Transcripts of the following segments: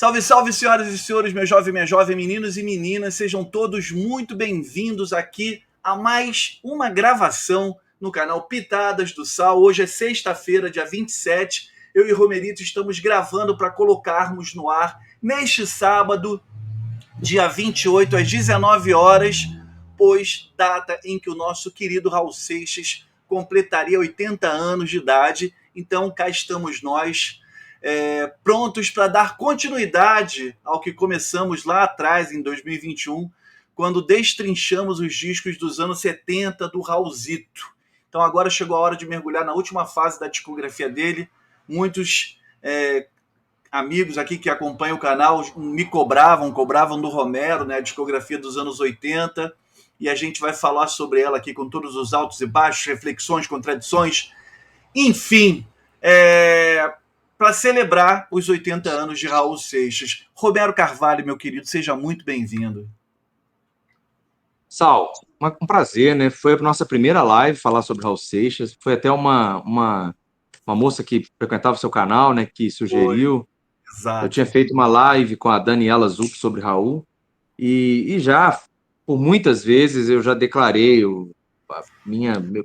Salve, salve, senhoras e senhores, meu jovem, minha jovem, meninos e meninas, sejam todos muito bem-vindos aqui a mais uma gravação no canal Pitadas do Sal. Hoje é sexta-feira, dia 27. Eu e Romerito estamos gravando para colocarmos no ar neste sábado, dia 28, às 19 horas, pois data em que o nosso querido Raul Seixas completaria 80 anos de idade. Então, cá estamos nós, prontos para dar continuidade ao que começamos lá atrás, em 2021, quando destrinchamos os discos dos anos 70 do Raulzito. Então agora chegou a hora de mergulhar na última fase da discografia dele. Muitos amigos aqui que acompanham o canal me cobravam do Romero, né, a discografia dos anos 80, e a gente vai falar sobre ela aqui com todos os altos e baixos, reflexões, contradições, enfim, para celebrar os 80 anos de Raul Seixas. Romero Carvalho, meu querido, seja muito bem-vindo. Sal, um prazer, né? Foi a nossa primeira live falar sobre Raul Seixas. Foi até uma moça que frequentava o seu canal, né, que sugeriu. Exato. Eu tinha feito uma live com a Daniela Zuc sobre Raul e já, por muitas vezes, eu já declarei meu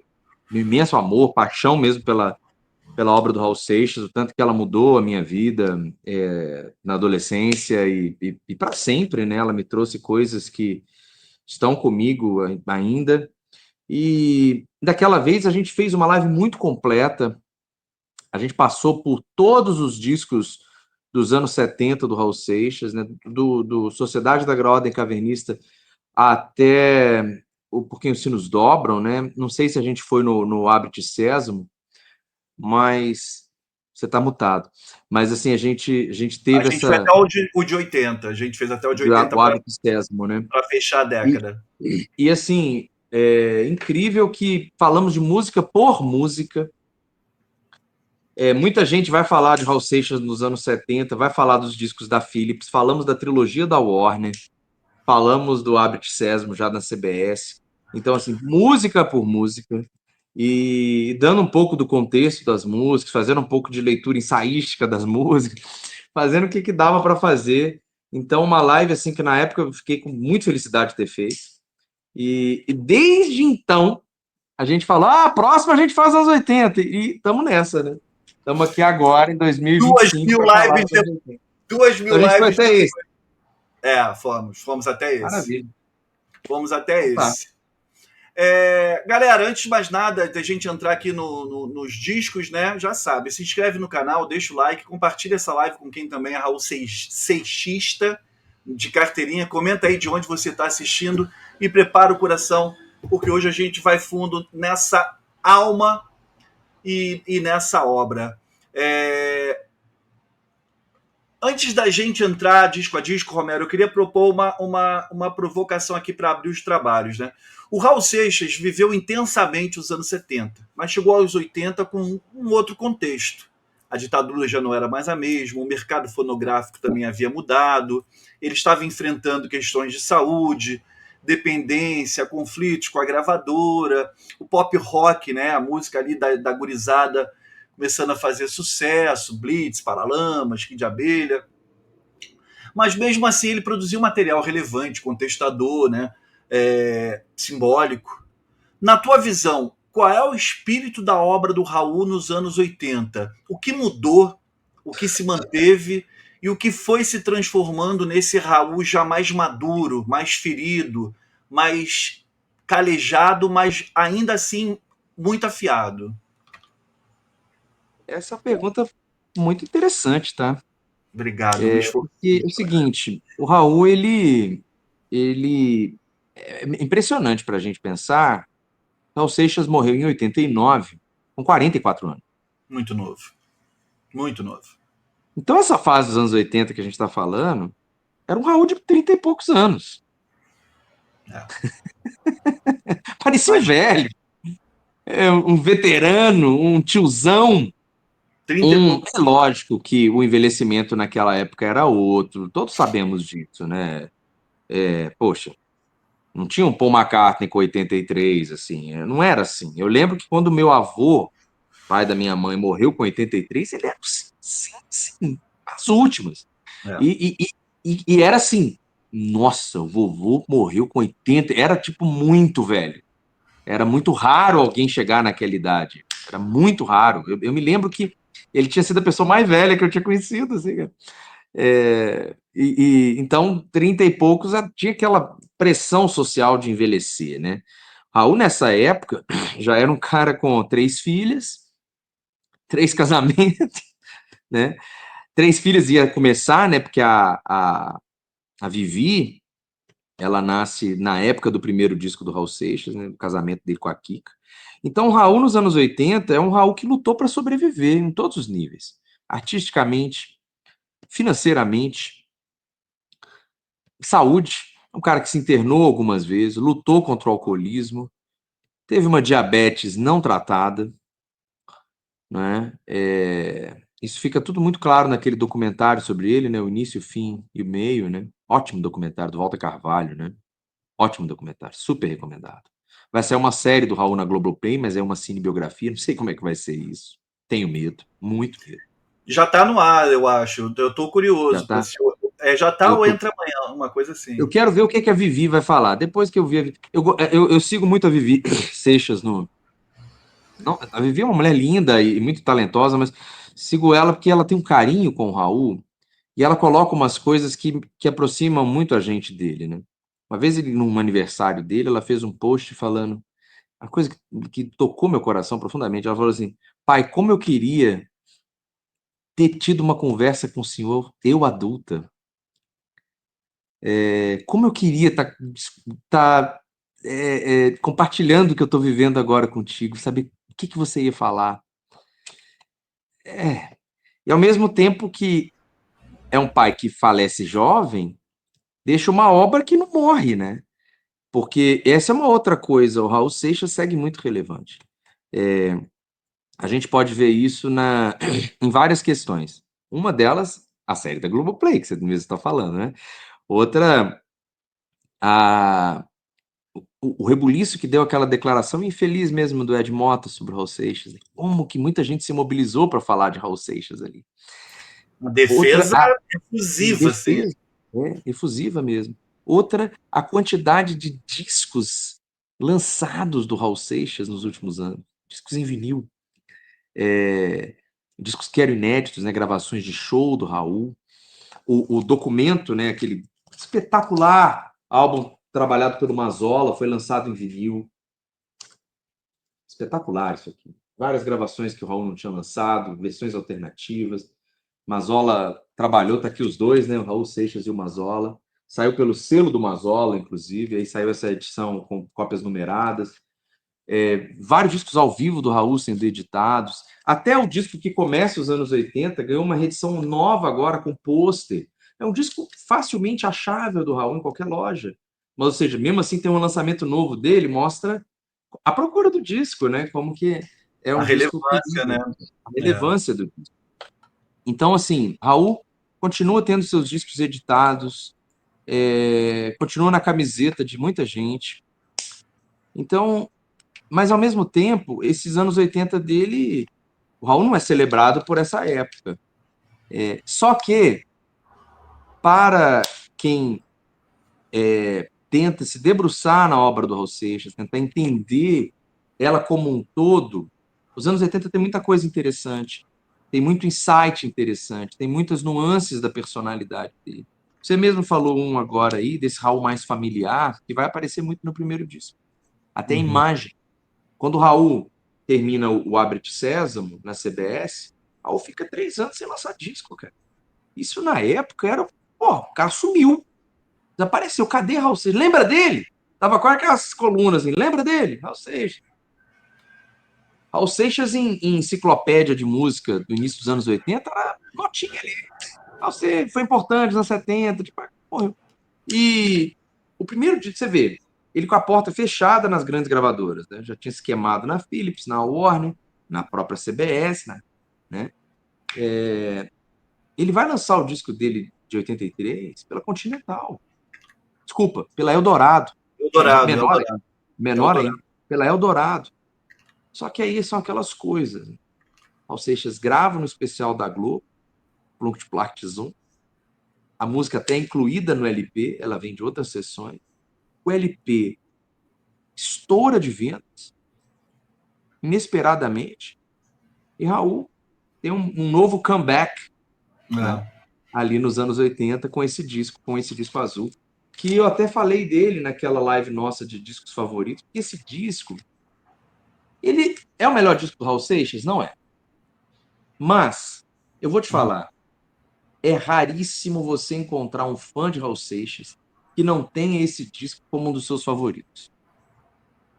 imenso amor, paixão mesmo pela obra do Raul Seixas, o tanto que ela mudou a minha vida na adolescência e para sempre, né? Ela me trouxe coisas que estão comigo ainda. E daquela vez a gente fez uma live muito completa. A gente passou por todos os discos dos anos 70 do Raul Seixas, né? do Sociedade da Ordem Cavernista até o Porque os Sinos Dobram, né? Não sei se a gente foi no Abre-te Sésamo, mas você está mutado. Mas assim, a gente teve essa... foi até o de 80, a gente fez até o de 80 o Abre-te Sésamo, né? Para fechar a década. E assim, é incrível que falamos de música por música. Muita gente vai falar de Raul Seixas nos anos 70, vai falar dos discos da Philips, falamos da trilogia da Warner, falamos do Abre-te Sésamo já na CBS. Então, assim, música por música, e dando um pouco do contexto das músicas, fazendo um pouco de leitura ensaística das músicas, fazendo o que dava para fazer. Então, uma live assim que na época eu fiquei com muita felicidade de ter feito. E desde então, a gente falou, a próxima a gente faz anos 80, e estamos nessa, né? Estamos aqui agora, em 2025, para falar das 80. 2 mil Então, a gente foi lives. até esse. Fomos até esse. Maravilha. Fomos até Tá. esse. Galera, antes de mais nada, da gente entrar aqui nos discos, né? Já sabe, se inscreve no canal, deixa o like, compartilha essa live com quem também é Raul Seixista, de carteirinha, comenta aí de onde você está assistindo e prepara o coração, porque hoje a gente vai fundo nessa alma e nessa obra. Antes da gente entrar disco a disco, Romero, eu queria propor uma provocação aqui para abrir os trabalhos, né? O Raul Seixas viveu intensamente os anos 70, mas chegou aos 80 com um outro contexto. A ditadura já não era mais a mesma, o mercado fonográfico também havia mudado, ele estava enfrentando questões de saúde, dependência, conflitos com a gravadora, o pop rock, né, a música ali da gurizada começando a fazer sucesso, Blitz, Paralamas, Kid de Abelha. Mas mesmo assim ele produziu material relevante, contestador, né, simbólico. Na tua visão, qual é o espírito da obra do Raul nos anos 80? O que mudou, o que se manteve e o que foi se transformando nesse Raul já mais maduro, mais ferido, mais calejado, mas ainda assim muito afiado? Essa é uma pergunta muito interessante, tá? Obrigado, Porque é o seguinte, o Raul, ele é impressionante para a gente pensar. Raul Seixas morreu em 89, com 44 anos. Muito novo. Muito novo. Então, essa fase dos anos 80 que a gente está falando, era um Raul de 30 e poucos anos. Parecia um velho, um veterano, um tiozão. É lógico que o envelhecimento naquela época era outro, todos sabemos disso, né? Poxa, não tinha um Paul McCartney com 83, assim, não era assim. Eu lembro que quando meu avô, pai da minha mãe, morreu com 83, ele era, sim, as últimas. É. E era assim, nossa, o vovô morreu com 80, era tipo muito velho. Era muito raro alguém chegar naquela idade. Era muito raro. Eu me lembro que ele tinha sido a pessoa mais velha que eu tinha conhecido, assim, cara. Então, 30 e poucos tinha aquela pressão social de envelhecer, né? Raul, nessa época, já era um cara com 3 filhas, 3 casamentos, né? 3 filhas ia começar, né? Porque a Vivi, ela nasce na época do primeiro disco do Raul Seixas, né? Do casamento dele com a Kika. Então, o Raul, nos anos 80, é um Raul que lutou para sobreviver em todos os níveis. Artisticamente, financeiramente, saúde. Um cara que se internou algumas vezes, lutou contra o alcoolismo, teve uma diabetes não tratada, né? Isso fica tudo muito claro naquele documentário sobre ele, né? O início, o fim e o meio, né? Ótimo documentário do Walter Carvalho, né? Ótimo documentário, super recomendado. Vai ser uma série do Raul na Globoplay, mas é uma cinebiografia, não sei como é que vai ser isso. Tenho medo, muito medo. Já tá no ar, eu acho. Eu tô Já curioso para tá? assistir. Já tá Eu ou tô entra amanhã, uma coisa Eu assim. quero ver o que que a Vivi vai falar. Depois que eu vi a Vivi, eu sigo muito a Vivi Seixas no. Não, a Vivi é uma mulher linda e muito talentosa, mas sigo ela porque ela tem um carinho com o Raul e ela coloca umas coisas que aproximam muito a gente dele, né? Uma vez, num aniversário dele, ela fez um post falando uma coisa que tocou meu coração profundamente. Ela falou assim: pai, como eu queria ter tido uma conversa com o senhor, eu adulta. Como eu queria estar compartilhando o que eu estou vivendo agora contigo, saber o que que você ia falar. É. E ao mesmo tempo que é um pai que falece jovem, deixa uma obra que não morre, né? Porque essa é uma outra coisa, o Raul Seixas segue muito relevante. A gente pode ver isso em várias questões. Uma delas, a série da Globoplay, que você mesmo está falando, né? Outra, a, o rebuliço que deu aquela declaração infeliz mesmo do Ed Mota sobre o Raul Seixas. Como que muita gente se mobilizou para falar de Raul Seixas ali. Uma Outra, defesa a efusiva, assim. defesa, efusiva mesmo. Outra, a quantidade de discos lançados do Raul Seixas nos últimos anos. Discos em vinil. É, discos que eram inéditos, né, gravações de show do Raul. O documento, né, aquele espetacular álbum trabalhado pelo Mazola, foi lançado em vinil. Espetacular isso aqui. Várias gravações que o Raul não tinha lançado, versões alternativas. Mazola trabalhou, tá aqui os dois, né? O Raul Seixas e o Mazola. Saiu pelo selo do Mazola, inclusive, aí saiu essa edição com cópias numeradas. Vários discos ao vivo do Raul sendo editados. Até o disco que começa os anos 80 ganhou uma reedição nova agora com pôster. É um disco facilmente achável do Raul em qualquer loja. Mas, ou seja, mesmo assim tem um lançamento novo dele, mostra a procura do disco, né? Como que é A um disco relevância, né? querido, a É. relevância do disco. Então, assim, Raul continua tendo seus discos editados, continua na camiseta de muita gente. Então, mas ao mesmo tempo, esses anos 80 dele, o Raul não é celebrado por essa época. Só que, para quem tenta se debruçar na obra do Raul Seixas, tentar entender ela como um todo, os anos 80 tem muita coisa interessante, tem muito insight interessante, tem muitas nuances da personalidade dele. Você mesmo falou um agora aí, desse Raul mais familiar, que vai aparecer muito no primeiro disco. Até a Uhum. imagem. Quando o Raul termina o Abre de Sésamo, na CBS, Raul fica 3 anos sem lançar disco, cara. Isso na época era. Pô, o cara sumiu. Desapareceu. Cadê Raul Seixas? Lembra dele? Tava com aquelas colunas assim. Lembra dele? Raul Seixas. Raul Seixas em enciclopédia de música do início dos anos 80 era notinha ali. Raul Seixas foi importante nos anos 70. Tipo, morreu. E o primeiro dia, você vê, ele com a porta fechada nas grandes gravadoras, né? Já tinha se queimado na Philips, na Warner, na própria CBS, né? Ele vai lançar o disco dele de 83 pela Continental. Desculpa, pela Eldorado. Eldorado, Menor, Eldorado, menor ainda. Eldorado. Pela Eldorado. Só que aí são aquelas coisas. Raul Seixas grava no especial da Globo, Plunkett Zoom, a música até é incluída no LP, ela vem de outras sessões. O LP estoura de vendas, inesperadamente, e Raul tem um novo comeback, né, ali nos anos 80 com esse disco azul, que eu até falei dele naquela live nossa de discos favoritos, porque esse disco, ele é o melhor disco do Raul Seixas? Não é. Mas, eu vou te falar, é raríssimo você encontrar um fã de Raul Seixas que não tenha esse disco como um dos seus favoritos.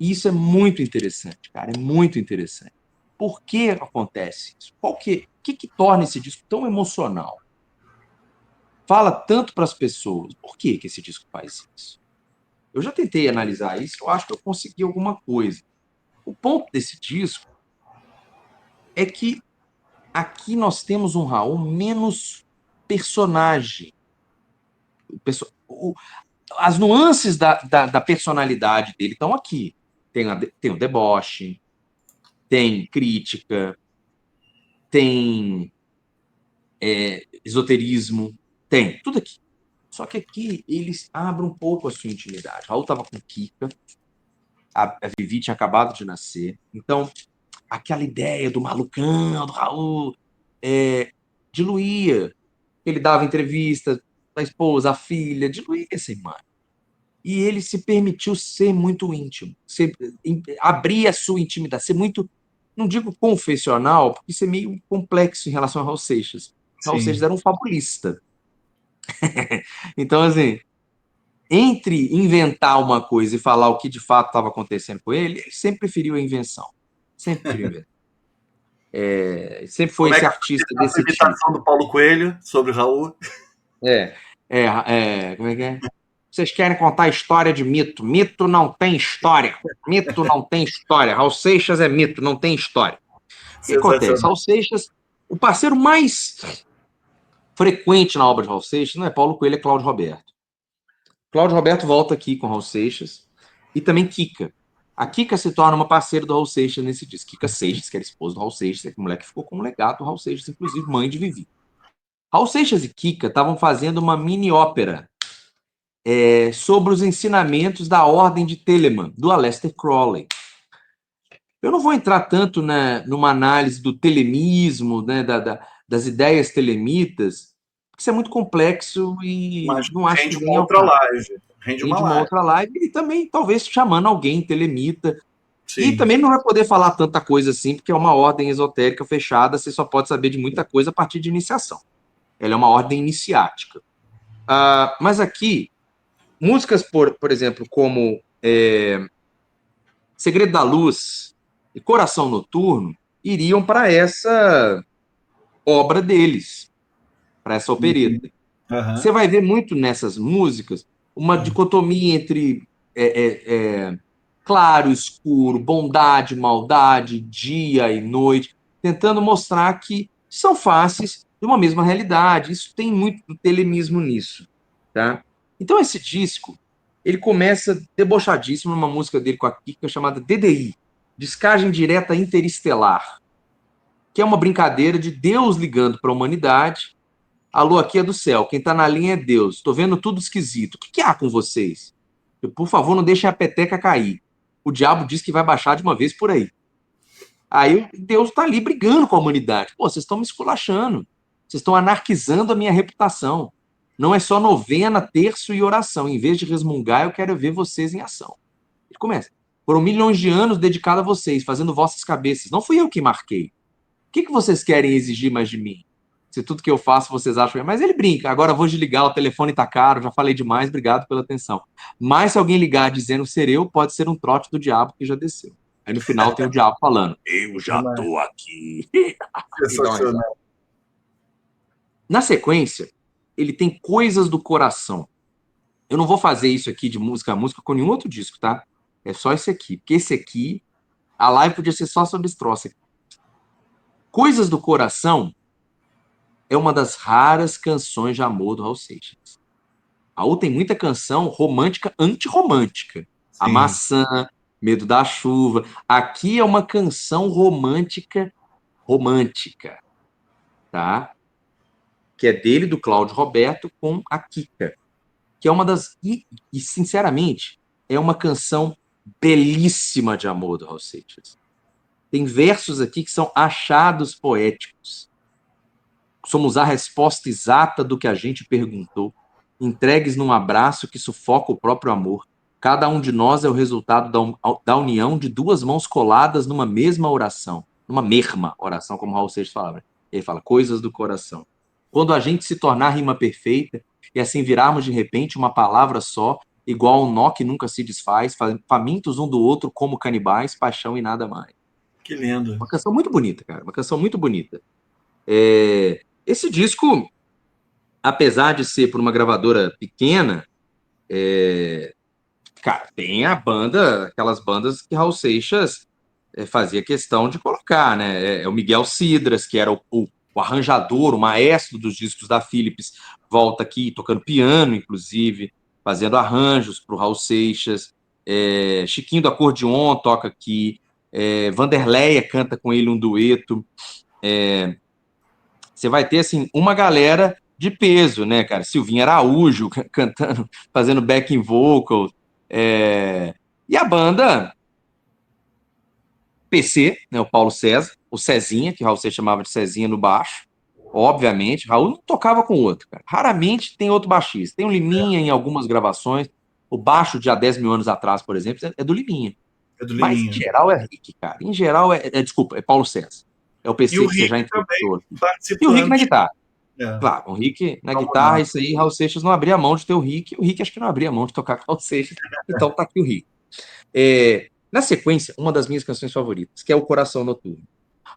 E isso é muito interessante, cara, é muito interessante. Por que acontece isso? O que torna esse disco tão emocional? Fala tanto para as pessoas. Por que esse disco faz isso? Eu já tentei analisar isso, eu acho que eu consegui alguma coisa. O ponto desse disco é que aqui nós temos um Raul menos personagem. As nuances da personalidade dele estão aqui. Tem o deboche, tem crítica, tem esoterismo, tem tudo aqui. Só que aqui eles abrem um pouco a sua intimidade. Raul estava com Kika, a Vivi tinha acabado de nascer, então aquela ideia do malucão, do Raul, diluía. Ele dava entrevista da esposa, a filha, diluía essa imagem. E ele se permitiu ser muito íntimo, abrir a sua intimidade, ser muito, não digo confessional, porque isso é meio complexo em relação a Raul Seixas. Raul Seixas era um fabulista. Então, assim, entre inventar uma coisa e falar o que de fato estava acontecendo com ele, ele sempre preferiu a invenção. Sempre preferiu a invenção. Sempre foi esse artista desse tipo. A imitação do Paulo Coelho sobre o Raul. Como é que é? Vocês querem contar a história de mito. Mito não tem história. Mito não tem história. Raul Seixas é mito, não tem história. O que acontece? Raul Seixas, o parceiro mais frequente na obra de Raul Seixas não é Paulo Coelho, é Cláudio Roberto. Cláudio Roberto volta aqui com Raul Seixas e também Kika. A Kika se torna uma parceira do Raul Seixas nesse disco. Kika Seixas, que era esposa do Raul Seixas, que mulher que ficou com um legado do Raul Seixas, inclusive mãe de Vivi. Raul Seixas e Kika estavam fazendo uma mini-ópera sobre os ensinamentos da Ordem de Telemann, do Aleister Crowley. Eu não vou entrar tanto numa análise do telemismo, né, das ideias telemitas, porque isso é muito complexo e mas não acho que rende nem uma é o outra caso. live. Rende uma outra live e também talvez chamando alguém telemita. Sim. E também não vai poder falar tanta coisa assim, porque é uma ordem esotérica fechada, você só pode saber de muita coisa a partir de iniciação. Ela é uma ordem iniciática. Mas aqui, músicas, por exemplo, como Segredo da Luz e Coração Noturno, iriam para essa obra deles, para essa opereta. Você vai ver muito nessas músicas uma dicotomia entre claro, escuro, bondade, maldade, dia e noite, tentando mostrar que são faces de uma mesma realidade. Isso tem muito do telemismo nisso, tá? Então esse disco, ele começa debochadíssimo numa música dele com a Kika chamada DDI, Descagem Direta Interestelar, que é uma brincadeira de Deus ligando para a humanidade. Alô, aqui é do céu, quem está na linha é Deus, estou vendo tudo esquisito. O que há com vocês? Por favor, não deixem a peteca cair. O diabo diz que vai baixar de uma vez por aí. Aí Deus está ali brigando com a humanidade. Pô, vocês estão me esculachando. Vocês estão anarquizando a minha reputação. Não é só novena, terço e oração. Em vez de resmungar, eu quero ver vocês em ação. Ele começa. Foram milhões de anos dedicados a vocês, fazendo vossas cabeças. Não fui eu que marquei. O que vocês querem exigir mais de mim? Se tudo que eu faço vocês acham... Mas ele brinca. Agora vou desligar, o telefone tá caro, já falei demais, obrigado pela atenção. Mas se alguém ligar dizendo ser eu, pode ser um trote do diabo que já desceu. Aí no final tem o diabo falando, eu já tô aqui. Sensacional. Na sequência, ele tem Coisas do Coração. Eu não vou fazer isso aqui de música a música com nenhum outro disco, tá? É só esse aqui. Porque esse aqui, a live podia ser só sobre esse troço aqui. Coisas do Coração é uma das raras canções de amor do Raul Seixas. Raul tem muita canção romântica, antirromântica. A Maçã, Medo da Chuva. Aqui é uma canção romântica, tá? que é dele, do Cláudio Roberto, com a Kika, que é uma das... E, sinceramente, é uma canção belíssima de amor do Raul Seixas. Tem versos aqui que são achados poéticos. Somos a resposta exata do que a gente perguntou, entregues num abraço que sufoca o próprio amor. Cada um de nós é o resultado da união de duas mãos coladas numa mesma oração, numa mesma oração, como Raul Seixas falava. Ele fala, coisas do coração. Quando a gente se tornar rima perfeita e assim virarmos de repente uma palavra só, igual um nó que nunca se desfaz, famintos um do outro como canibais, paixão e nada mais. Que lindo. Uma canção muito bonita, cara. Uma canção muito bonita. Esse disco, apesar de ser por uma gravadora pequena, cara, tem a banda, aquelas bandas que Raul Seixas fazia questão de colocar, né? O Miguel Cidras, que era o arranjador, o maestro dos discos da Philips, volta aqui tocando piano, inclusive, fazendo arranjos para o Raul Seixas. Chiquinho do Acordeon toca aqui. Vanderleia canta com ele um dueto. Você vai ter, assim, uma galera de peso, né, cara? Silvinho Araújo cantando, fazendo backing vocal. E a banda PC, né, o Paulo César, o Cezinha, que o Raul Seixas chamava de Cezinha no baixo, obviamente. Raul não tocava com outro, cara. Raramente tem outro baixista. Tem o Liminha em algumas gravações. O baixo de há 10 mil anos atrás, por exemplo, é do Liminha. É do Mas, em Liminha. geral, é Rick, cara. Em geral, desculpa, é Paulo César. É o E o PC que você Rick já também entrevistou. E o Rick participando. na guitarra. É, Claro, o Rick na como guitarra, não? isso aí, Raul Seixas não abria mão de ter o Rick. O Rick acho que não abria mão de tocar com o Raul Seixas. Então tá aqui o Rick. Na sequência, uma das minhas canções favoritas, que é O Coração Noturno.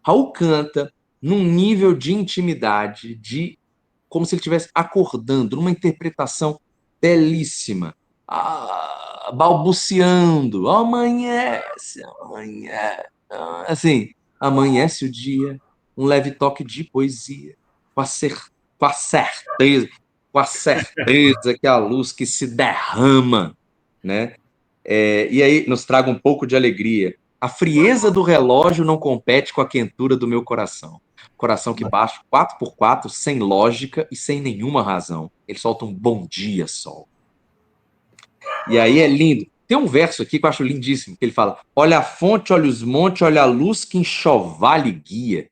Raul canta num nível de intimidade, como se ele estivesse acordando, numa interpretação belíssima, balbuciando, amanhece, amanhece, assim, amanhece o dia, um leve toque de poesia, com a, cer com a certeza, com a certeza que a luz que se derrama, né? E aí nos traga um pouco de alegria. A frieza do relógio não compete com a quentura do meu coração. Coração que bate 4x4, sem lógica e sem nenhuma razão. Ele solta um bom dia, sol. E aí é lindo. Tem um verso aqui que eu acho lindíssimo, que ele fala, olha a fonte, olha os montes, olha a luz que enxovalha e guia.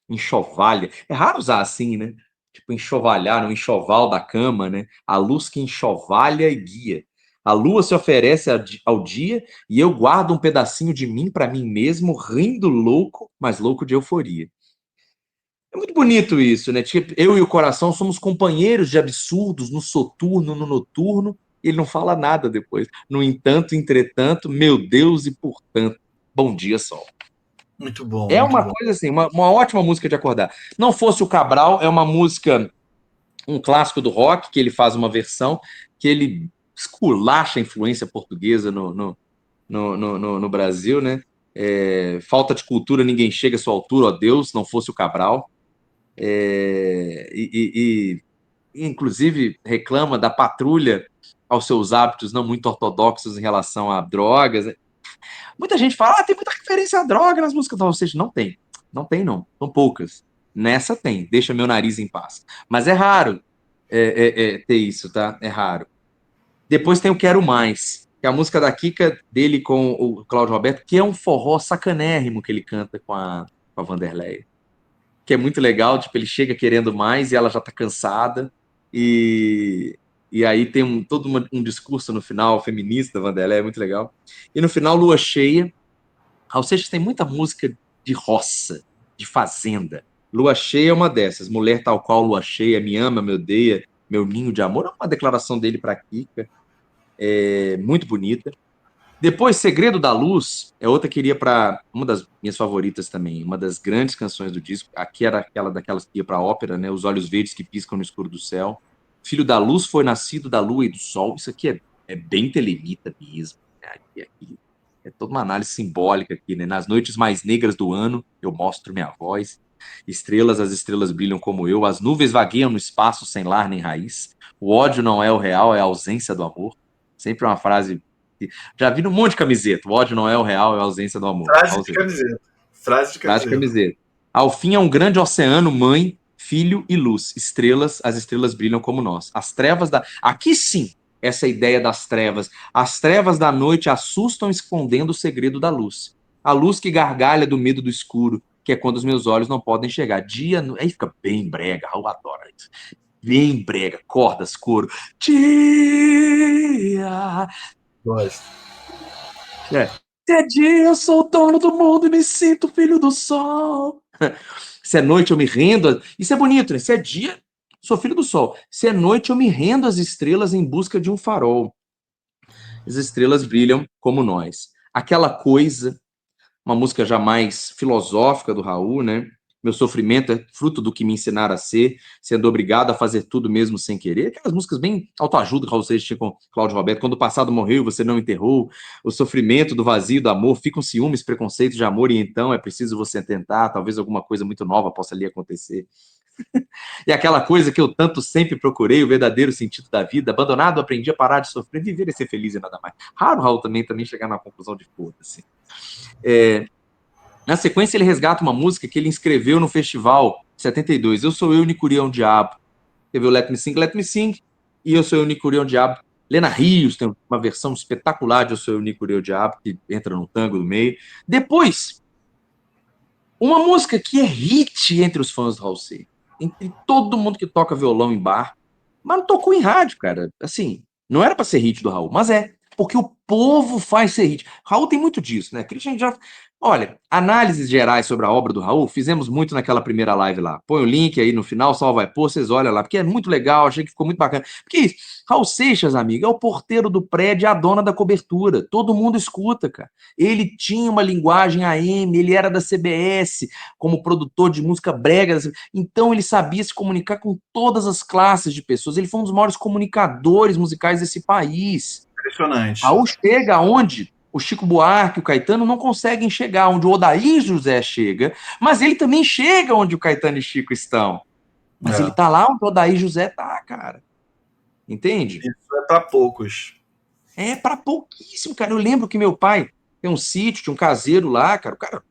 Enxovalha. É raro usar assim, né? Tipo, enxovalhar, no enxoval da cama, né? A luz que enxovalha e guia. A lua se oferece ao dia e eu guardo um pedacinho de mim para mim mesmo, rindo louco, mas louco de euforia. É muito bonito isso, né? Tipo, eu e o coração somos companheiros de absurdos no soturno, no noturno, e ele não fala nada depois. No entanto, entretanto, meu Deus e portanto, bom dia, sol. Muito bom, É muito uma bom. coisa assim, uma ótima música de acordar. Não fosse o Cabral, é uma música, um clássico do rock, que ele faz uma versão, que ele esculacha a influência portuguesa no Brasil, né? Falta de cultura, ninguém chega à sua altura, ó Deus, não fosse o Cabral. Inclusive, reclama da patrulha aos seus hábitos não muito ortodoxos em relação a drogas. Muita gente fala, tem muita referência à droga nas músicas do Raul Seixas. Não tem. Não tem, não. São poucas. Nessa tem. Deixa meu nariz em paz. Mas é raro ter isso, tá? É raro. Depois tem o Quero Mais, que é a música da Kika dele com o Cláudio Roberto, que é um forró sacanérrimo que ele canta com a Vanderleia. Que é muito legal, tipo, ele chega querendo mais e ela já tá cansada. E aí tem todo um discurso no final feminista, Vanderleia, é muito legal. E no final, Lua Cheia. Raul Seixas tem muita música de roça, de fazenda. Lua Cheia é uma dessas. Mulher tal qual Lua Cheia, me ama, me odeia, meu ninho de amor. É uma declaração dele para Kika, muito bonita. Depois, Segredo da Luz é outra que iria para uma das minhas favoritas também, uma das grandes canções do disco. Aqui era aquela daquelas que ia para a ópera, né? Os olhos verdes que piscam no escuro do céu. Filho da luz foi nascido da lua e do sol. Isso aqui é bem telemita mesmo. Né? Aqui é toda uma análise simbólica aqui, né? Nas noites mais negras do ano, eu mostro minha voz. Estrelas, as estrelas brilham como eu. As nuvens vagueiam no espaço sem lar nem raiz. O ódio não é o real, é a ausência do amor. Sempre uma frase. Já vi num monte de camiseta. O ódio não é o real, é a ausência do amor. Frase de camiseta. Frase de Frase de camiseta. camiseta. Ao fim é um grande oceano, mãe, Filho e luz, estrelas, as estrelas brilham como nós. As trevas da... Aqui sim, essa ideia das trevas. As trevas da noite assustam escondendo o segredo da luz. A luz que gargalha do medo do escuro, que é quando os meus olhos não podem enxergar. Aí fica bem brega, eu adoro isso. Bem brega, cordas, coro. Dia. Gosto. Se é dia, eu sou o dono do mundo e me sinto filho do sol. Se é noite, eu me rendo. Isso é bonito, né? Se é dia, sou filho do sol. Se é noite, eu me rendo às estrelas em busca de um farol. As estrelas brilham como nós. Aquela coisa, uma música já mais filosófica do Raul, né? Meu sofrimento é fruto do que me ensinaram a ser, sendo obrigado a fazer tudo mesmo sem querer. Aquelas músicas bem autoajuda que Raul Seixas tinha com Cláudio Roberto. Quando o passado morreu, você não enterrou. O sofrimento do vazio do amor, ficam ciúmes, preconceitos de amor, e então é preciso você tentar. Talvez alguma coisa muito nova possa ali acontecer. E aquela coisa que eu tanto sempre procurei, o verdadeiro sentido da vida. Abandonado, aprendi a parar de sofrer, viver e ser feliz e nada mais. Raro Raul também chegar na conclusão de foda-se. Na sequência, ele resgata uma música que ele escreveu no festival 72. Eu sou eu, Nicurião Diabo. Teve o Let Me Sing, e Eu Sou Eu, Nicurião Diabo. Lena Rios tem uma versão espetacular de Eu Sou Eu, Nicurião Diabo, que entra num tango no meio. Depois, uma música que é hit entre os fãs do Raul Seixas, entre todo mundo que toca violão em bar, mas não tocou em rádio, cara. Assim, não era para ser hit do Raul, mas é, porque o povo faz ser hit. Raul tem muito disso, né? Christian já... Olha, análises gerais sobre a obra do Raul, fizemos muito naquela primeira live lá. Põe o link aí no final, só vai pôr, vocês olham lá, porque é muito legal, achei que ficou muito bacana. Porque Raul Seixas, amigo, é o porteiro do prédio, é a dona da cobertura. Todo mundo escuta, cara. Ele tinha uma linguagem AM, ele era da CBS, como produtor de música brega, então ele sabia se comunicar com todas as classes de pessoas. Ele foi um dos maiores comunicadores musicais desse país. Impressionante. Raul chega onde o Chico Buarque, o Caetano não conseguem chegar, onde o Odair José chega, mas ele também chega onde o Caetano e Chico estão. Mas ele tá lá onde o Odair José tá, cara. Entende? Isso é para poucos. É para pouquíssimo, cara. Eu lembro que meu pai tem um sítio, tinha um caseiro lá, cara. O cara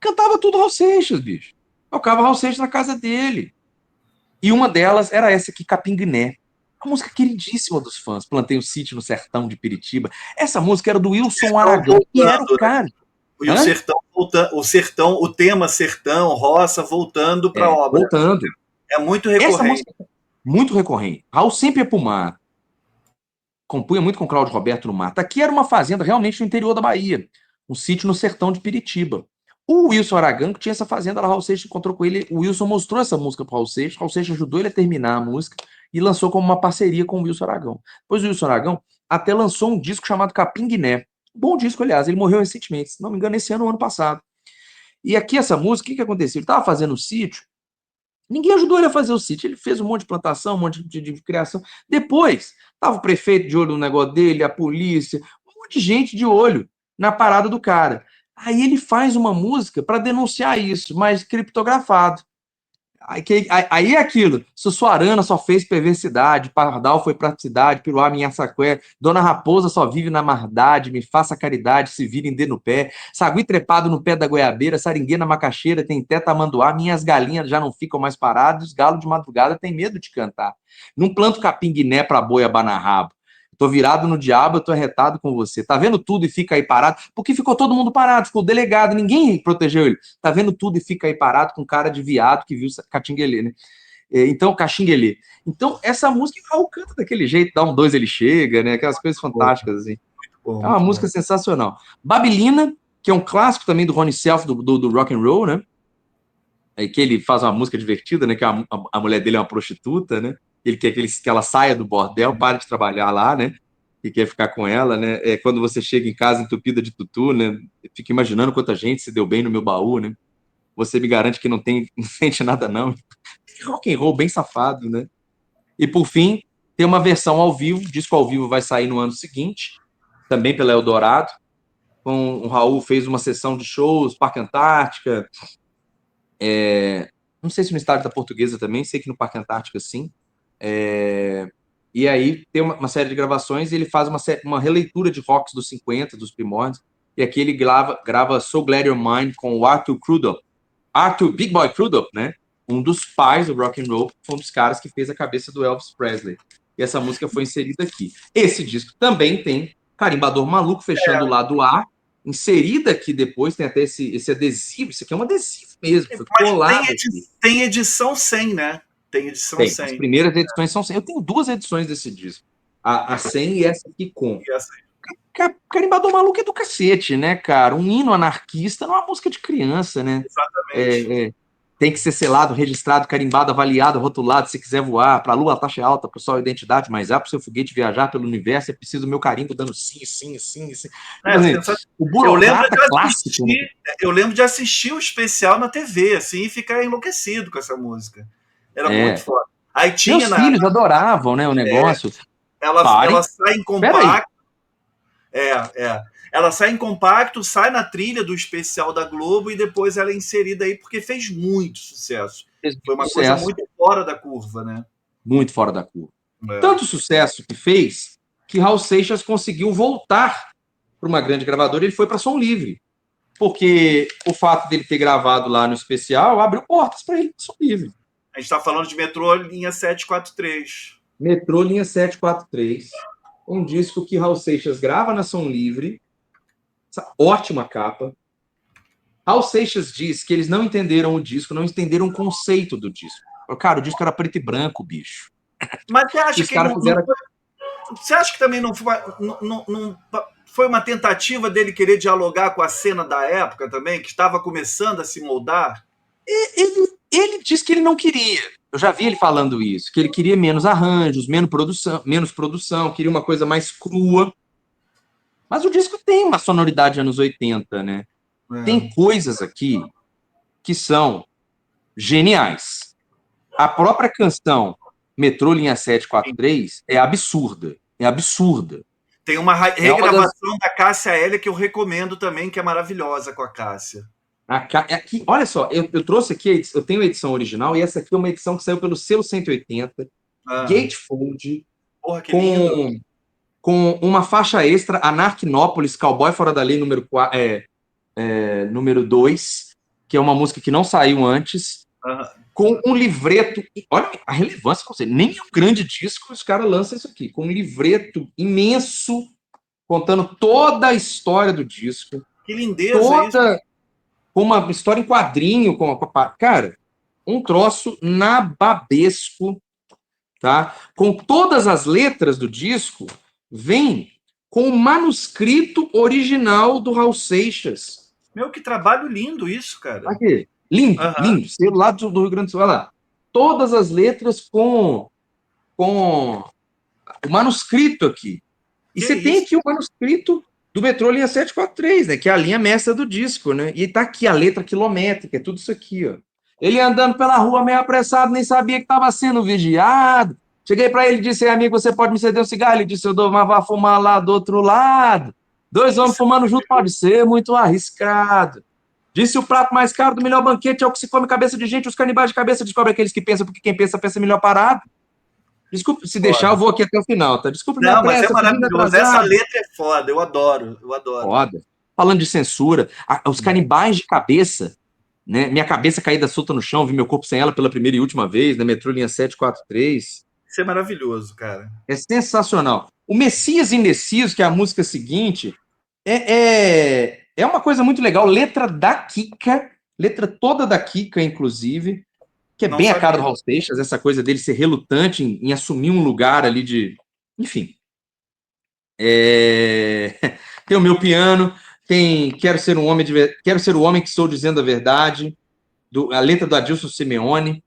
cantava tudo Raul Seixas, bicho. Tocava Raul Seixas na casa dele. E uma delas era essa aqui, Capinguiné. Uma música queridíssima dos fãs. Plantei um sítio no sertão de Piritiba. Essa música era do Wilson Aragão, que era o cara. E o sertão voltando, o tema sertão, roça, voltando para a obra. Voltando. É muito recorrente. Essa música é muito recorrente. Raul sempre ia pro mar. Compunha muito com Cláudio Roberto no mato. Aqui era uma fazenda realmente no interior da Bahia. Um sítio no sertão de Piritiba. O Wilson Aragão, que tinha essa fazenda lá, Raul Seixas encontrou com ele. O Wilson mostrou essa música para o Raul Seixas ajudou ele a terminar a música e lançou como uma parceria com o Wilson Aragão. Depois o Wilson Aragão até lançou um disco chamado Capinguiné. Bom disco, aliás, ele morreu recentemente, se não me engano, esse ano ou ano passado. E aqui essa música, o que aconteceu? Ele estava fazendo um sítio, ninguém ajudou ele a fazer o sítio, ele fez um monte de plantação, um monte de criação. Depois, estava o prefeito de olho no negócio dele, a polícia, um monte de gente de olho na parada do cara. Aí ele faz uma música para denunciar isso, mas criptografado. Aí é aquilo. Sussuarana só fez perversidade, Pardal foi praticidade, Piruá minha saqué, Dona Raposa só vive na maldade, me faça caridade, se virem dê no pé, Sagui trepado no pé da goiabeira, Saringuê na macaxeira, tem teta manduá, minhas galinhas já não ficam mais paradas, os galos de madrugada têm medo de cantar. Não planto capim-guiné pra boi abanar rabo. Tô virado no diabo, eu tô arretado com você. Tá vendo tudo e fica aí parado? Porque ficou todo mundo parado, ficou o delegado, ninguém protegeu ele. Tá vendo tudo e fica aí parado com cara de viado que viu Catinguelê, né? Então, Caxinguelê. Então, essa música, o Raul canta daquele jeito, dá um dois, ele chega, né? Aquelas coisas fantásticas, assim. É uma música sensacional. Babilina, que é um clássico também do Ronnie Self, do rock and roll, né? Que ele faz uma música divertida, né? Que a mulher dele é uma prostituta, né? Ele quer que ela saia do bordel, pare de trabalhar lá, né? E quer ficar com ela, né? Quando você chega em casa entupida de tutu, né? Eu fico imaginando quanta gente se deu bem no meu baú, né? Você me garante que não sente nada, não. Rock and roll bem safado, né? E por fim, tem uma versão ao vivo, disco ao vivo vai sair no ano seguinte, também pela Eldorado. O Raul fez uma sessão de shows, Parque Antártica, não sei se no Estádio da Portuguesa também, sei que no Parque Antártica sim. E aí tem uma série de gravações e ele faz uma releitura de rocks dos 50, dos primórdios, e aqui ele grava So Glad You're Mine com o Arthur Crudup. Big Boy Crudup, né? um dos pais do rock and roll, foi um dos caras que fez a cabeça do Elvis Presley. E essa música foi inserida aqui. Esse disco também tem Carimbador Maluco fechando o lado A, inserida aqui depois, tem até esse adesivo, isso aqui é um adesivo mesmo, foi Mas colado aqui. tem edição 100, né? Tem edição Tem, 100. as primeiras edições são 100. Eu tenho 2 edições desse disco. A 100 e essa aqui com. E essa- Carimbador Maluco é do cacete, né, cara? Um hino anarquista não é uma música de criança, né? Exatamente. Tem que ser selado, registrado, carimbado, avaliado, rotulado, se quiser voar, para a lua a taxa é alta, para o sol a identidade mais para o seu foguete viajar pelo universo, é preciso o meu carimbo dando sim, sim, sim, sim. Tipo assim, o eu lembro burocrata de clássico. Né? eu lembro de assistir o especial na TV, assim, e ficar enlouquecido com essa música. Era muito foda. Aí tinha Meus filhos adoravam, né, o negócio. Ela sai em Peraí. compacto. Ela sai em compacto, sai na trilha do especial da Globo e depois ela é inserida aí porque fez muito sucesso. Foi uma coisa muito fora da curva, né? Muito fora da curva. Tanto sucesso que fez que Raul Seixas conseguiu voltar para uma grande gravadora e ele foi para Som Livre. Porque o fato dele ter gravado lá no especial abriu portas para ele para Som Livre. A gente está falando de Metrô Linha 743. Metrô Linha 743. Um disco que Raul Seixas grava na Som Livre. Essa ótima capa. Raul Seixas diz que eles não entenderam o disco, não entenderam o conceito do disco. Cara, o disco era preto e branco, bicho. Mas você acha que fizeram... você acha que também não foi uma tentativa dele querer dialogar com a cena da época também, que estava começando a se moldar? Ele disse que ele não queria. Eu já vi ele falando isso, que ele queria menos arranjos, menos produção, queria uma coisa mais crua. Mas o disco tem uma sonoridade anos 80, né? Tem coisas aqui que são geniais. A própria canção Metrô Linha 743 é absurda. É absurda. Tem uma regravação da Cássia Eller que eu recomendo também, que é maravilhosa com a Cássia. Aqui, olha só, eu trouxe aqui, eu tenho a edição original, e essa aqui é uma edição que saiu pelo selo 180, Gatefold, com uma faixa extra, Anarquinópolis, Cowboy Fora da Lei, número 2, que é uma música que não saiu antes, com um livreto. Olha a relevância, nem é um grande disco, os caras lançam isso aqui, com um livreto imenso, contando toda a história do disco. Que lindeza isso! Com uma história em quadrinho, cara, um troço nababesco, tá? Com todas as letras do disco, vem com o manuscrito original do Raul Seixas. Meu, que trabalho lindo isso, cara. Aqui, lindo, lindo. Selo lá do Rio Grande do Sul, olha lá. Todas as letras com o manuscrito aqui. E você tem aqui o manuscrito do Metrô Linha 743, né? Que é a linha mestra do disco, né? E tá aqui a letra quilométrica, é tudo isso aqui, ó. Ele andando pela rua meio apressado, nem sabia que estava sendo vigiado. Cheguei para ele e disse, amigo, você pode me ceder um cigarro? Ele disse, eu dou, mas vá fumar lá do outro lado. 2 homens fumando junto pode ser muito arriscado. Disse o prato mais caro do melhor banquete é o que se come cabeça de gente, os canibais de cabeça descobrem aqueles que pensam, porque quem pensa, pensa melhor parado. Desculpa, se deixar, eu vou aqui até o final, tá? Desculpa, não, mas é maravilhoso. Essa letra é foda, eu adoro. Foda. Falando de censura, os canibais de cabeça, né? Minha cabeça caída solta no chão, vi meu corpo sem ela pela primeira e última vez, na Metrô Linha 743. Isso é maravilhoso, cara. É sensacional. O Messias Indeciso, que é a música seguinte, é uma coisa muito legal. Letra da Kika, letra toda da Kika, inclusive, que é não bem sabia. A cara do Raul Seixas, essa coisa dele ser relutante em assumir um lugar ali de... Enfim. Tem o Meu Piano, tem Quero Ser o Homem que Estou Dizendo a Verdade, a letra do Adilson Simeone,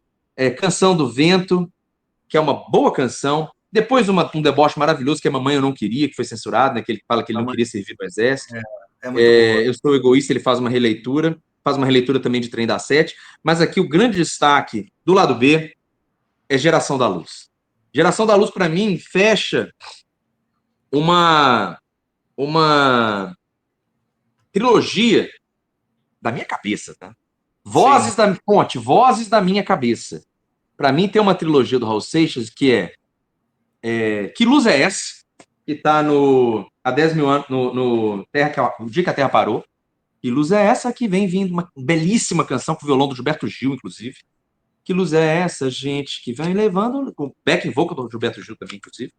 Canção do Vento, que é uma boa canção. Depois um deboche maravilhoso, que é Mamãe Eu Não Queria, que foi censurado, né, que ele fala que ele não queria servir no exército. Eu Sou Egoísta, ele faz uma releitura também de Trem da Sete, mas aqui o grande destaque do lado B é Geração da Luz. Geração da Luz, para mim, fecha uma trilogia da minha cabeça, tá? Vozes da minha cabeça. Para mim, tem uma trilogia do Raul Seixas que é Que Luz é Essa? Que está há 10 mil anos, no Dia que a Terra Parou. Que luz é essa que vem vindo? Uma belíssima canção com o violão do Gilberto Gil, inclusive. Que luz é essa, gente, que vem levando... Com back vocal do Gilberto Gil também, inclusive.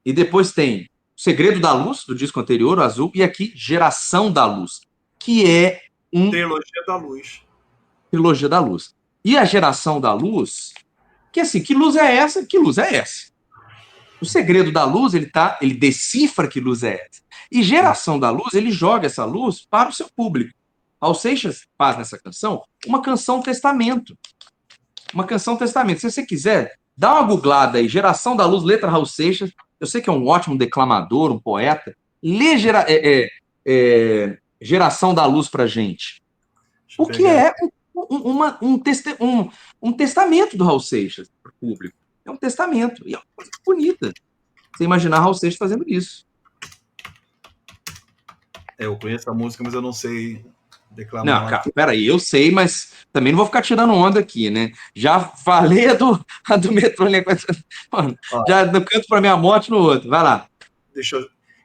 E depois tem O Segredo da Luz, do disco anterior, o Azul, e aqui Geração da Luz, que é Trilogia da Luz. Trilogia da Luz. E a Geração da Luz, que assim, que luz é essa? Que luz é essa? O Segredo da Luz, ele decifra que luz é essa. E Geração da Luz, ele joga essa luz para o seu público. Raul Seixas faz nessa canção uma canção testamento. Uma canção testamento. Se você quiser, dá uma googlada aí, Geração da Luz, letra Raul Seixas. Eu sei que é um ótimo declamador, um poeta. Lê Geração da Luz pra gente. O que é um testamento do Raul Seixas para o público. É um testamento. E é uma coisa bonita. Você imaginar Raul Seixas fazendo isso. Eu conheço a música, mas eu não sei declamar. Não, cara, peraí, eu sei, mas também não vou ficar tirando onda aqui, né? Já falei a do metrô, né? Mano, já no canto para minha morte, no outro. Vai lá.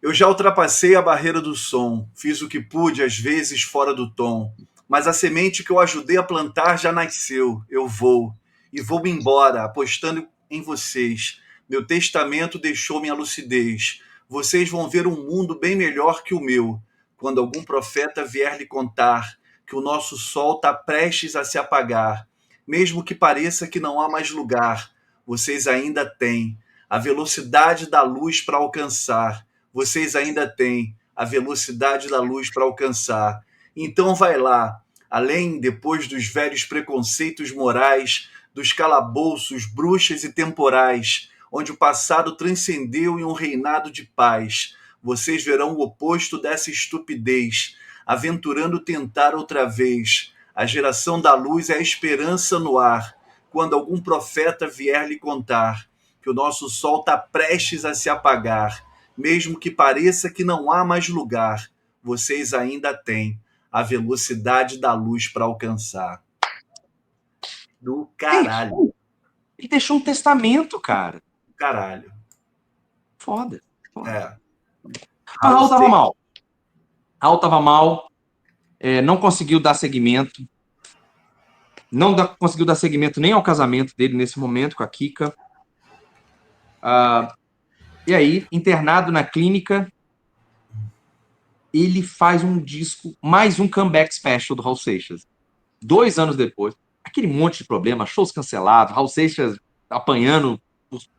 Eu já ultrapassei a barreira do som, fiz o que pude, às vezes fora do tom, mas a semente que eu ajudei a plantar já nasceu. Eu vou, e vou-me embora, apostando em vocês. Meu testamento deixou minha lucidez. Vocês vão ver um mundo bem melhor que o meu, quando algum profeta vier lhe contar que o nosso sol está prestes a se apagar. Mesmo que pareça que não há mais lugar, vocês ainda têm a velocidade da luz para alcançar. Vocês ainda têm a velocidade da luz para alcançar. Então vai lá, além, depois dos velhos preconceitos morais, dos calabouços, bruxas e temporais, onde o passado transcendeu em um reinado de paz. Vocês verão o oposto dessa estupidez, aventurando tentar outra vez. A geração da luz é a esperança no ar, quando algum profeta vier lhe contar que o nosso sol está prestes a se apagar. Mesmo que pareça que não há mais lugar, vocês ainda têm a velocidade da luz para alcançar. Do caralho. Ele deixou um testamento, cara. Do caralho. Foda. É. Mas Raul tava mal. Raul tava mal. Não conseguiu dar seguimento. Conseguiu dar seguimento nem ao casamento dele nesse momento com a Kika. E aí, internado na clínica, ele faz um disco, mais um comeback special do Raul Seixas. 2 anos depois, aquele monte de problema, shows cancelados, Raul Seixas apanhando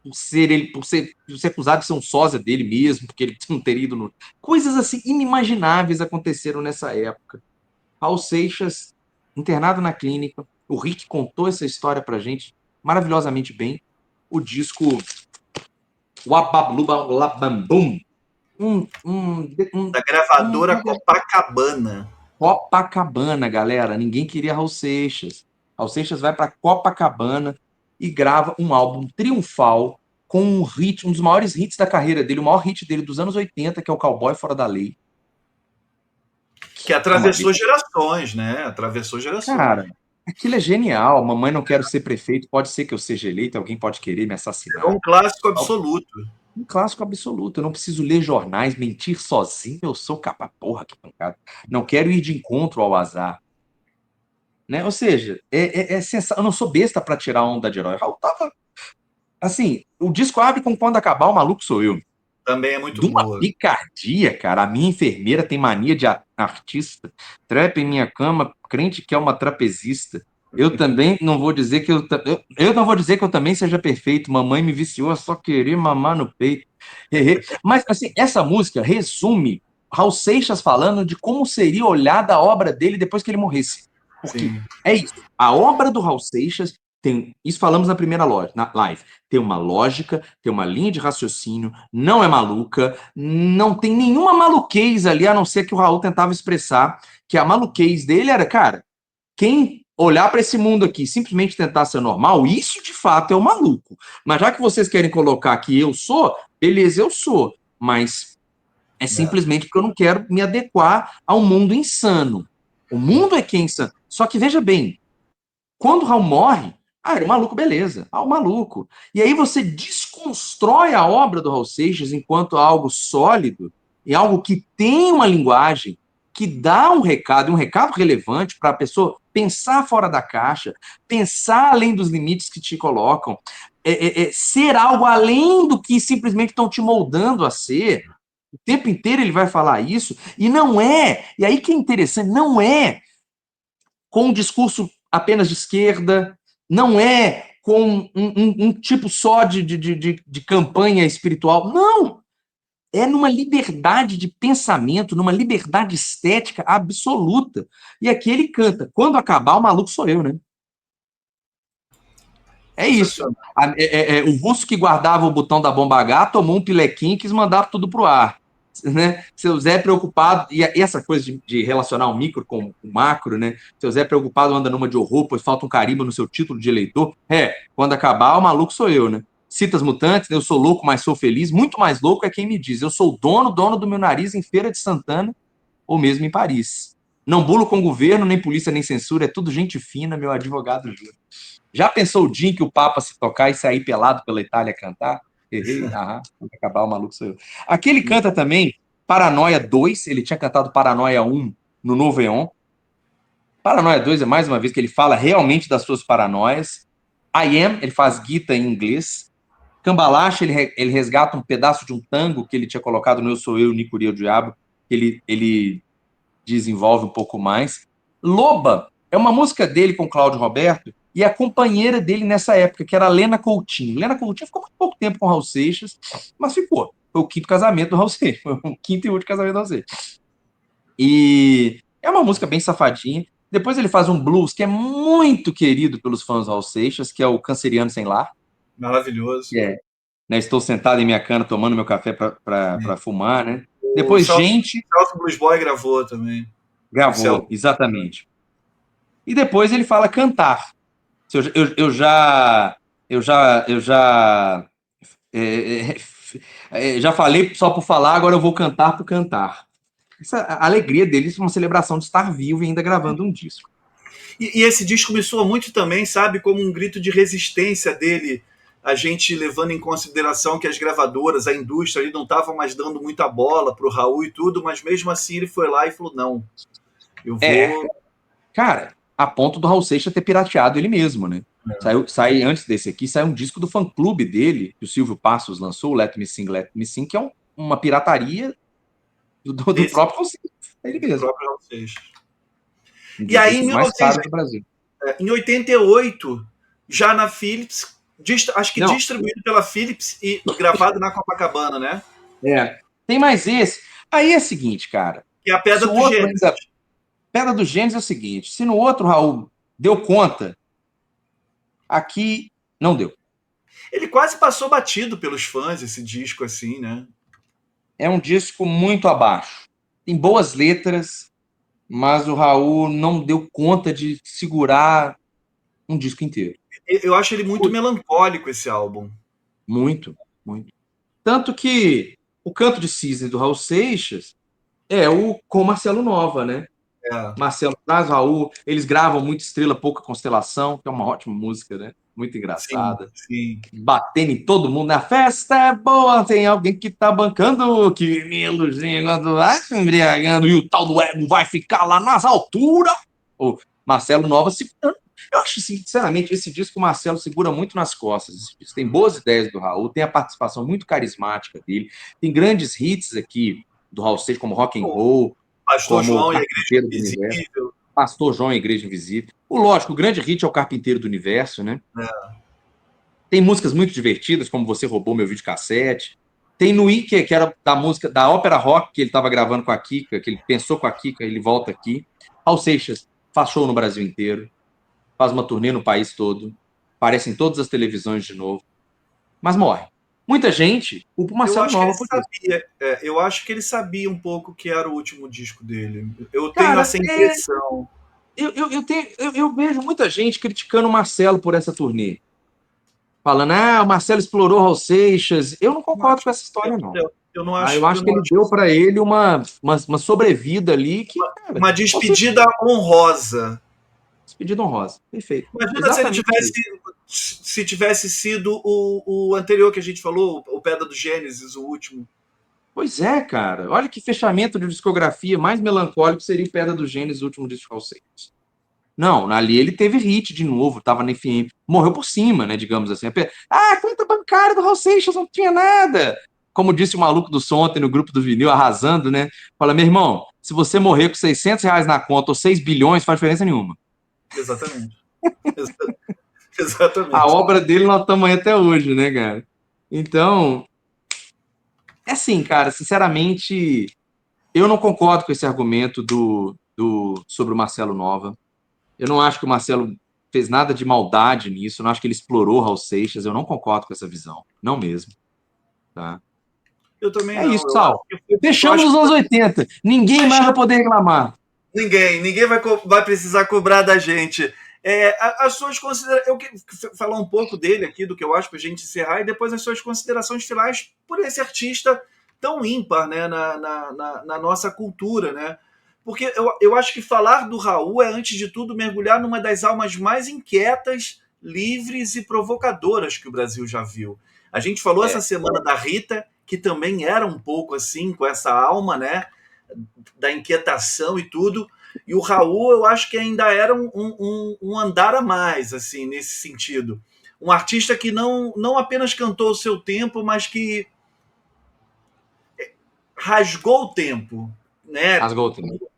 por ser acusado de ser um sósia dele mesmo, porque ele não teria ido no... Coisas assim inimagináveis aconteceram nessa época. Raul Seixas, internado na clínica, o Rick contou essa história pra gente maravilhosamente bem. O disco Wabablubalabambum, da gravadora Copacabana. Copacabana, galera. Ninguém queria Raul Seixas. Raul Seixas vai para Copacabana e grava um álbum triunfal com um dos maiores hits da carreira dele, o maior hit dele dos anos 80, que é o Cowboy Fora da Lei. Que atravessou gerações, né? Atravessou gerações. Cara, aquilo é genial. Mamãe, não quero ser prefeito, pode ser que eu seja eleito, alguém pode querer me assassinar. É um clássico absoluto. Um clássico absoluto. Eu não preciso ler jornais, mentir sozinho, eu sou capaz. Porra, que pancada. Não quero ir de encontro ao azar. Né? Ou seja, eu não sou besta para tirar onda de herói. Raul tava. Assim, o disco abre com Quando Acabar, o Maluco Sou Eu. Também é muito de uma boa. picardia, cara. A minha enfermeira tem mania de artista. Trepa em minha cama, crente que é uma trapezista. Eu também não vou dizer que eu não vou dizer que eu também seja perfeito. Mamãe me viciou a só querer mamar no peito. Mas, assim, essa música resume Raul Seixas falando de como seria olhada a obra dele depois que ele morresse. Porque Sim. é isso. A obra do Raul Seixas tem, isso falamos na primeira live, tem uma lógica, tem uma linha de raciocínio, não é maluca, não tem nenhuma maluquez ali, a não ser que o Raul tentava expressar que a maluquez dele era, cara, quem olhar para esse mundo aqui e simplesmente tentar ser normal, isso de fato é o maluco. Mas já que vocês querem colocar que eu sou, beleza, eu sou, mas é simplesmente porque eu não quero me adequar ao mundo insano. O mundo é que é insano. Só que veja bem, quando o Raul morre, era o maluco, beleza. O maluco. E aí você desconstrói a obra do Raul Seixas enquanto algo sólido e algo que tem uma linguagem, que dá um recado relevante para a pessoa pensar fora da caixa, pensar além dos limites que te colocam, ser algo além do que simplesmente estão te moldando a ser. O tempo inteiro ele vai falar isso, e não é, e aí que é interessante, não é com um discurso apenas de esquerda, não é com um tipo só de campanha espiritual, não, é numa liberdade de pensamento, numa liberdade estética absoluta. E aqui ele canta, quando acabar o maluco sou eu, né? É isso. O russo que guardava o botão da bomba H tomou um pilequinho e quis mandar tudo pro ar. Né? Seu Zé preocupado, e essa coisa de relacionar o micro com o macro, né? Seu Zé preocupado anda numa de horror, pois falta um carimbo no seu título de eleitor. Quando acabar, o maluco sou eu, né? Citas mutantes, eu sou louco, mas sou feliz. Muito mais louco é quem me diz. Eu sou dono do meu nariz em Feira de Santana ou mesmo em Paris. Não bulo com governo, nem polícia, nem censura, é tudo gente fina, meu advogado jura. Já pensou o dia em que o Papa se tocar e sair pelado pela Itália cantar? Errei, quando acabar o maluco sou eu. Aqui ele canta também Paranoia 2, ele tinha cantado Paranoia 1 no Novo Eon. Paranoia 2 é mais uma vez que ele fala realmente das suas paranoias. I Am, ele faz guitarra em inglês. Cambalache, ele resgata um pedaço de um tango que ele tinha colocado no Eu Sou Eu, Nicuri o Diabo, que ele desenvolve um pouco mais. Loba é uma música dele com Cláudio Roberto e a companheira dele nessa época, que era a Lena Coutinho. Lena Coutinho ficou muito pouco tempo com o Raul Seixas, mas ficou. Foi o quinto casamento do Raul Seixas. Foi o quinto e último casamento do Raul Seixas. E é uma música bem safadinha. Depois ele faz um blues que é muito querido pelos fãs do Raul Seixas, que é o Canceriano Sem Lar. Maravilhoso. Né, estou sentado em minha cana tomando meu café para fumar, né? Depois, gente... Celso Blues Boy gravou também. Gravou, exatamente. E depois ele fala cantar. Eu já falei só por falar, agora eu vou cantar por cantar. A alegria dele é uma celebração de estar vivo e ainda gravando um disco. E esse disco me soa muito também, sabe, como um grito de resistência dele, a gente levando em consideração que as gravadoras, a indústria ali não estavam mais dando muita bola pro Raul e tudo, mas mesmo assim ele foi lá e falou, não, eu vou... Cara, a ponto do Raul Seixas ter pirateado ele mesmo, né? Sai antes desse aqui, sai um disco do fã-clube dele, que o Silvio Passos lançou, o Let Me Sing, que é uma pirataria do próprio Raul Seixas. Ele mesmo. Do próprio Raul Seixas. E aí, em 88, já na Philips, acho que distribuído pela Philips e gravado na Copacabana, né? Tem mais esse. Aí é o seguinte, cara. Que é a Pedra do Gênesis. Pedra do Gênesis é o seguinte, se no outro Raul deu conta, aqui não deu. Ele quase passou batido pelos fãs, esse disco, assim, né? É um disco muito abaixo. Tem boas letras, mas o Raul não deu conta de segurar um disco inteiro. Eu acho ele muito melancólico, esse álbum. Muito, muito. Tanto que o Canto de Cisne do Raul Seixas é o com Marcelo Nova, né? Marcelo traz Raul, eles gravam muito Estrela, Pouca Constelação, que é uma ótima música, né? Muito engraçada. Sim. Batendo em todo mundo. A festa é boa, tem alguém que tá bancando, que me ilusionando, vai se embriagando, e o tal do ego vai ficar lá nas alturas. O Marcelo Nova segurando. Eu acho, sinceramente, esse disco o Marcelo segura muito nas costas. Tem boas ideias do Raul, tem a participação muito carismática dele, tem grandes hits aqui do Raul Seixas, como Rock and Roll, Pastor João e a Igreja Invisível. Pastor João e a Igreja Invisível. Lógico, o grande hit é o Carpinteiro do Universo, né? Tem músicas muito divertidas, como Você Roubou Meu Videocassete. Tem Nui, que era da música, da ópera rock, que ele estava gravando com a Kika, que ele pensou com a Kika, ele volta aqui. Raul Seixas faz show no Brasil inteiro, faz uma turnê no país todo, aparece em todas as televisões de novo, mas morre. Muita gente culpa o Marcelo Nova por isso. Eu acho que ele sabia um pouco que era o último disco dele. Eu tenho essa impressão. Eu vejo muita gente criticando o Marcelo por essa turnê. Falando, o Marcelo explorou Raul Seixas. Eu não concordo com essa história, não. Eu acho que ele deu para ele uma sobrevida ali. Uma despedida honrosa. Despedida honrosa, perfeito. Imagina se tivesse sido o anterior que a gente falou, o Pedra do Gênesis, o último. Pois é, cara. Olha que fechamento de discografia mais melancólico seria o Pedra do Gênesis, o último disco de Raul Seixas. Não, ali ele teve hit de novo, tava na FM. Morreu por cima, né, digamos assim. Ah, conta bancária do Raul Seixas, não tinha nada. Como disse o maluco do som ontem no grupo do vinil, arrasando, né? Fala, meu irmão, se você morrer com R$ 600 na conta ou 6 bilhões, faz diferença nenhuma. Exatamente. A Exatamente. obra dele nós estamos aí até hoje, né, cara? Então, é assim, cara, sinceramente, eu não concordo com esse argumento sobre o Marcelo Nova. Eu não acho que o Marcelo fez nada de maldade nisso. Eu não acho que ele explorou Raul Seixas. Eu não concordo com essa visão. Não mesmo. Tá? Eu também É não. isso, Sal. Eu Fechamos acho os que anos 80. Ninguém mais vai poder reclamar. ninguém vai precisar cobrar da gente. As suas considerações. Eu quero falar um pouco dele aqui, do que eu acho, para a gente encerrar, e depois as suas considerações finais por esse artista tão ímpar, né, na nossa cultura, né? Porque eu acho que falar do Raul é, antes de tudo, mergulhar numa das almas mais inquietas, livres e provocadoras que o Brasil já viu. A gente falou essa É. semana da Rita, que também era um pouco assim, com essa alma, né? Da inquietação e tudo. E o Raul, eu acho que ainda era um andar a mais, assim, nesse sentido. Um artista que não apenas cantou o seu tempo, mas que rasgou o tempo, né? Rasgou o tempo.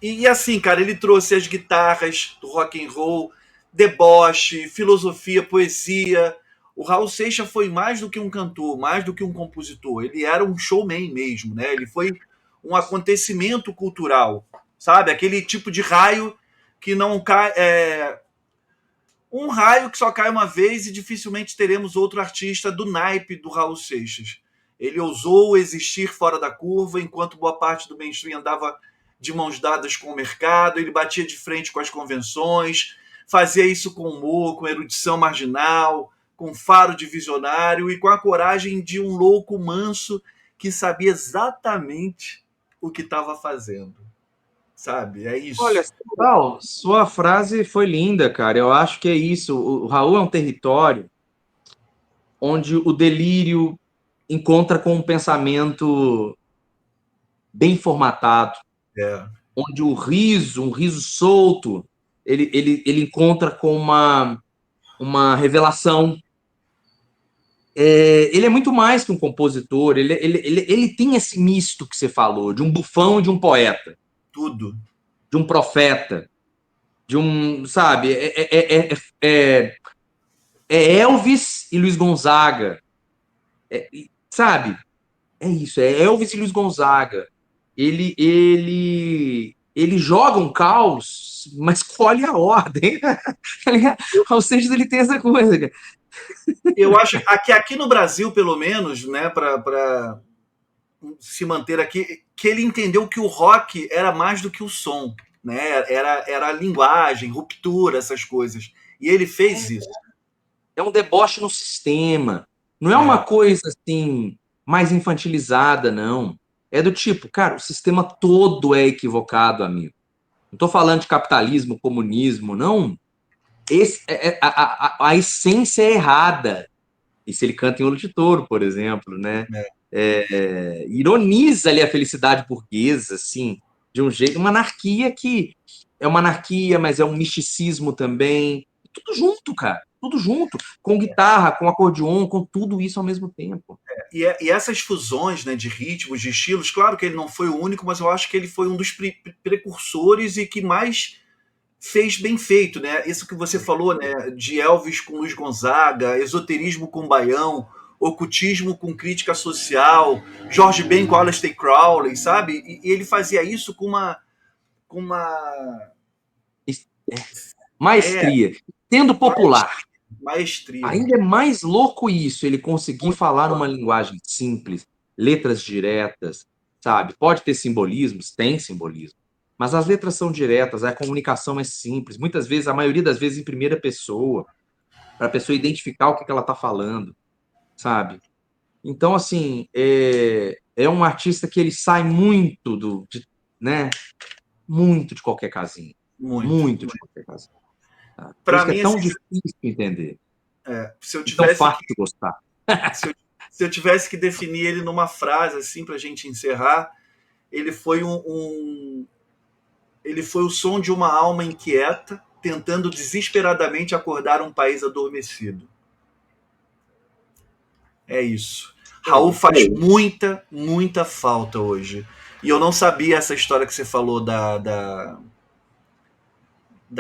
E assim, cara, ele trouxe as guitarras do rock and roll, deboche, filosofia, poesia. O Raul Seixas foi mais do que um cantor, mais do que um compositor. Ele era um showman mesmo, né? Ele foi um acontecimento cultural, sabe? Aquele tipo de raio que não cai. Um raio que só cai uma vez e dificilmente teremos outro artista do naipe do Raul Seixas. Ele ousou existir fora da curva, enquanto boa parte do mainstream andava de mãos dadas com o mercado, ele batia de frente com as convenções, fazia isso com humor, com erudição marginal, com faro de visionário e com a coragem de um louco manso que sabia exatamente o que estava fazendo. Sabe? É Olha, isso. Sal, sua frase foi linda, cara. Eu acho que é isso. O Raul é um território onde o delírio encontra com um pensamento bem formatado, É, onde o riso, um riso solto, ele encontra com uma revelação. Ele é muito mais que um compositor, ele tem esse misto que você falou, de um bufão e de um poeta, tudo. de um profeta, de um, sabe, é, é Elvis e Luiz Gonzaga, sabe? É isso, é Elvis e Luiz Gonzaga. Ele joga um caos, mas colhe a ordem. Ou seja, ele tem essa coisa. Eu acho que aqui no Brasil, pelo menos, né, para se manter aqui, que ele entendeu que o rock era mais do que o som, né? Era a linguagem, ruptura, essas coisas. E ele fez isso. É um deboche no sistema. Não é uma É, coisa assim mais infantilizada, não. É do tipo, cara, o sistema todo é equivocado, amigo. Não estou falando de capitalismo, comunismo, não. A essência é errada. E se ele canta em Olho de Touro, por exemplo, né? é. Ironiza ali a felicidade burguesa, assim, de um jeito, uma anarquia que é uma anarquia, mas é um misticismo também. Tudo junto, cara. Tudo junto. Com guitarra, com acordeon, com tudo isso ao mesmo tempo. E essas fusões, né, de ritmos, de estilos, claro que ele não foi o único, mas eu acho que ele foi um dos precursores e que mais fez bem feito, né? Isso que você falou, né? De Elvis com Luiz Gonzaga, esoterismo com Baião, ocultismo com crítica social, Jorge Ben com Aleister Crowley, sabe? E ele fazia isso com uma é, Maestria. Sendo popular. maestria. Ainda é mais louco isso, ele conseguir falar uma linguagem simples, letras diretas, sabe? Pode ter simbolismos, tem simbolismo, mas as letras são diretas, a comunicação é simples, muitas vezes, a maioria das vezes em primeira pessoa, para a pessoa identificar o que ela está falando, sabe? Então, assim, é um artista que ele sai muito né? Muito de qualquer casinha, Muito. muito de qualquer casinha. Tá? Por isso Para que é mim, tão assim, difícil entender se eu e tão tivesse que fácil gostar. se eu, Se eu tivesse que definir ele numa frase, assim, para a gente encerrar, ele foi ele foi o som de uma alma inquieta, tentando desesperadamente acordar um país adormecido. É isso. Raul faz muita falta hoje. E eu não sabia essa história que você falou da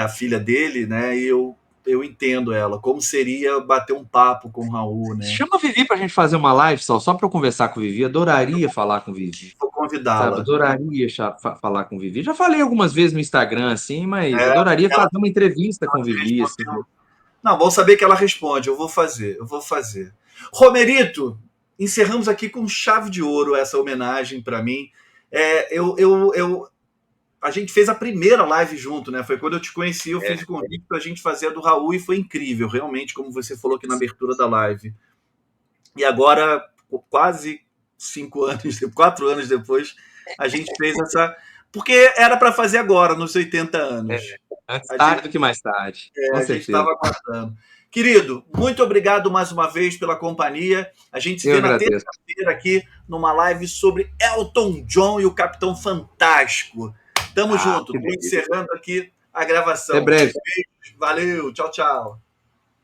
filha dele, né? E eu entendo ela. Como seria bater um papo com o Raul, né? Chama a Vivi pra gente fazer uma live, só pra eu conversar com o Vivi. Adoraria falar com o Vivi. Vou Sabe, convidá-la. adoraria falar com o Vivi. Já falei algumas vezes no Instagram, assim, mas É, adoraria fazer uma entrevista com o Vivi, assim. Não, vou saber que ela responde. Eu vou fazer. Romerito, encerramos aqui com chave de ouro essa homenagem para mim. A gente fez a primeira live junto, né? Foi quando eu te conheci, eu fiz o convite para a gente fazer a do Raul e foi incrível, realmente, como você falou aqui na abertura da live. E agora, quase 4 anos depois, a gente fez essa. Porque era para fazer agora, nos 80 anos. Antes tarde do que mais tarde. Com A gente estava aguardando. Querido, muito obrigado mais uma vez pela companhia. A gente se vê na terça-feira aqui numa live sobre Elton John e o Capitão Fantástico. Tamo junto. Estou encerrando aqui a gravação. Até breve. Valeu, tchau, tchau.